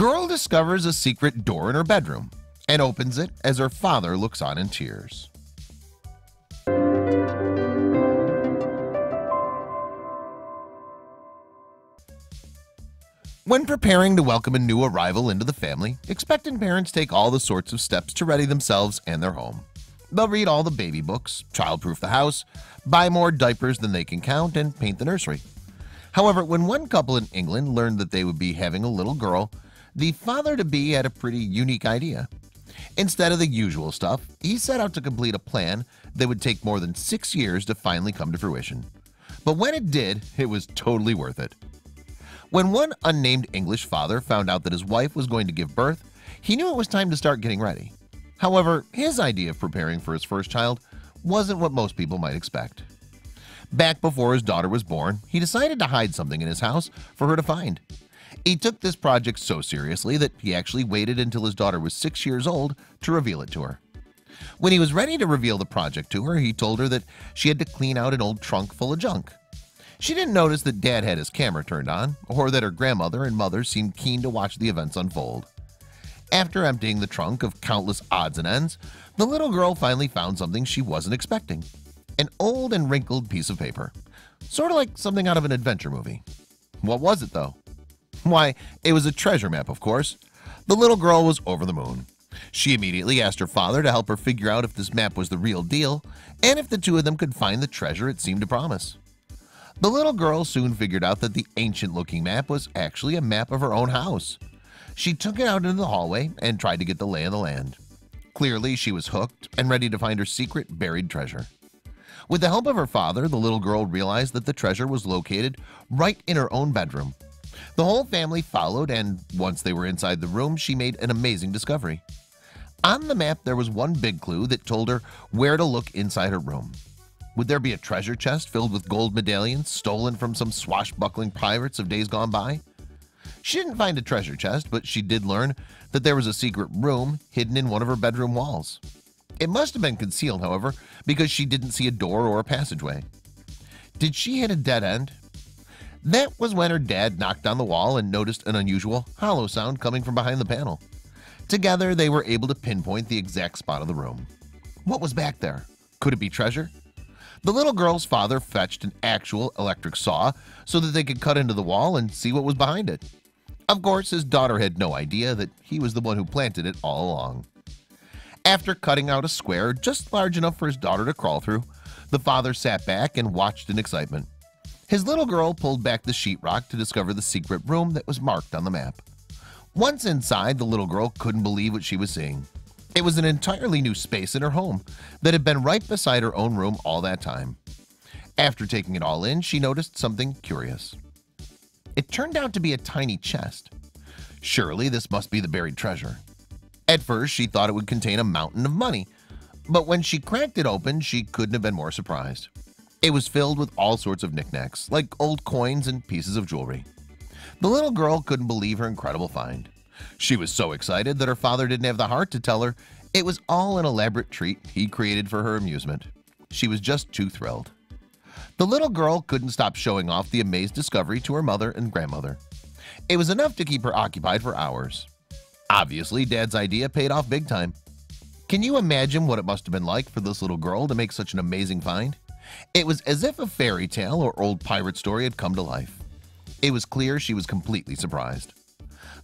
Girl discovers a secret door in her bedroom and opens it as her father looks on in tears. When preparing to welcome a new arrival into the family, expectant parents take all the sorts of steps to ready themselves and their home. They'll read all the baby books, childproof the house, buy more diapers than they can count, and paint the nursery. However, when one couple in England learned that they would be having a little girl, the father-to-be had a pretty unique idea. Instead of the usual stuff, he set out to complete a plan that would take more than 6 years to finally come to fruition. But when it did, it was totally worth it. When one unnamed English father found out that his wife was going to give birth, he knew it was time to start getting ready. However, his idea of preparing for his first child wasn't what most people might expect. Back before his daughter was born, he decided to hide something in his house for her to find. He took this project so seriously that he actually waited until his daughter was 6 years old to reveal it to her. When he was ready to reveal the project to her, he told her that she had to clean out an old trunk full of junk. She didn't notice that Dad had his camera turned on, or that her grandmother and mother seemed keen to watch the events unfold. After emptying the trunk of countless odds and ends, the little girl finally found something she wasn't expecting. An old and wrinkled piece of paper, sort of like something out of an adventure movie. What was it though? Why, it was a treasure map, of course. The little girl was over the moon. She immediately asked her father to help her figure out if this map was the real deal and if the two of them could find the treasure it seemed to promise. The little girl soon figured out that the ancient-looking map was actually a map of her own house. She took it out into the hallway and tried to get the lay of the land. Clearly, she was hooked and ready to find her secret buried treasure. With the help of her father, the little girl realized that the treasure was located right in her own bedroom. The whole family followed, and once they were inside the room, she made an amazing discovery. On the map, there was one big clue that told her where to look inside her room. Would there be a treasure chest filled with gold medallions stolen from some swashbuckling pirates of days gone by? She didn't find a treasure chest, but she did learn that there was a secret room hidden in one of her bedroom walls. It must have been concealed, however, because she didn't see a door or a passageway. Did she hit a dead end? That was when her dad knocked on the wall and noticed an unusual hollow sound coming from behind the panel. Together, they were able to pinpoint the exact spot of the room. What was back there? Could it be treasure? The little girl's father fetched an actual electric saw so that they could cut into the wall and see what was behind it. Of course, his daughter had no idea that he was the one who planted it all along. After cutting out a square just large enough for his daughter to crawl through, the father sat back and watched in excitement. His little girl pulled back the sheetrock to discover the secret room that was marked on the map. Once inside, the little girl couldn't believe what she was seeing. It was an entirely new space in her home that had been right beside her own room all that time. After taking it all in, she noticed something curious. It turned out to be a tiny chest. Surely this must be the buried treasure. At first, she thought it would contain a mountain of money, but when she cracked it open, she couldn't have been more surprised. It was filled with all sorts of knickknacks, like old coins and pieces of jewelry. The little girl couldn't believe her incredible find. She was so excited that her father didn't have the heart to tell her it was all an elaborate treat he created for her amusement. She was just too thrilled. The little girl couldn't stop showing off the amazed discovery to her mother and grandmother. It was enough to keep her occupied for hours. Obviously, Dad's idea paid off big time. Can you imagine what it must have been like for this little girl to make such an amazing find? It was as if a fairy tale or old pirate story had come to life. It was clear she was completely surprised.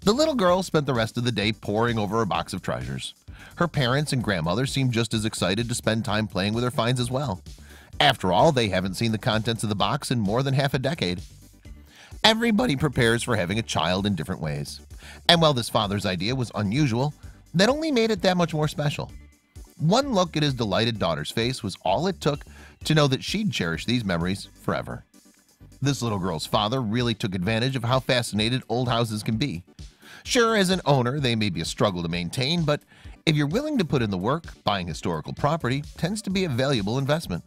The little girl spent the rest of the day poring over her box of treasures. Her parents and grandmother seemed just as excited to spend time playing with her finds as well. After all, they haven't seen the contents of the box in more than half a decade. Everybody prepares for having a child in different ways. And while this father's idea was unusual, that only made it that much more special. One look at his delighted daughter's face was all it took to know that she'd cherish these memories forever. This little girl's father really took advantage of how fascinated old houses can be. Sure, as an owner, they may be a struggle to maintain, but if you're willing to put in the work, buying historical property tends to be a valuable investment.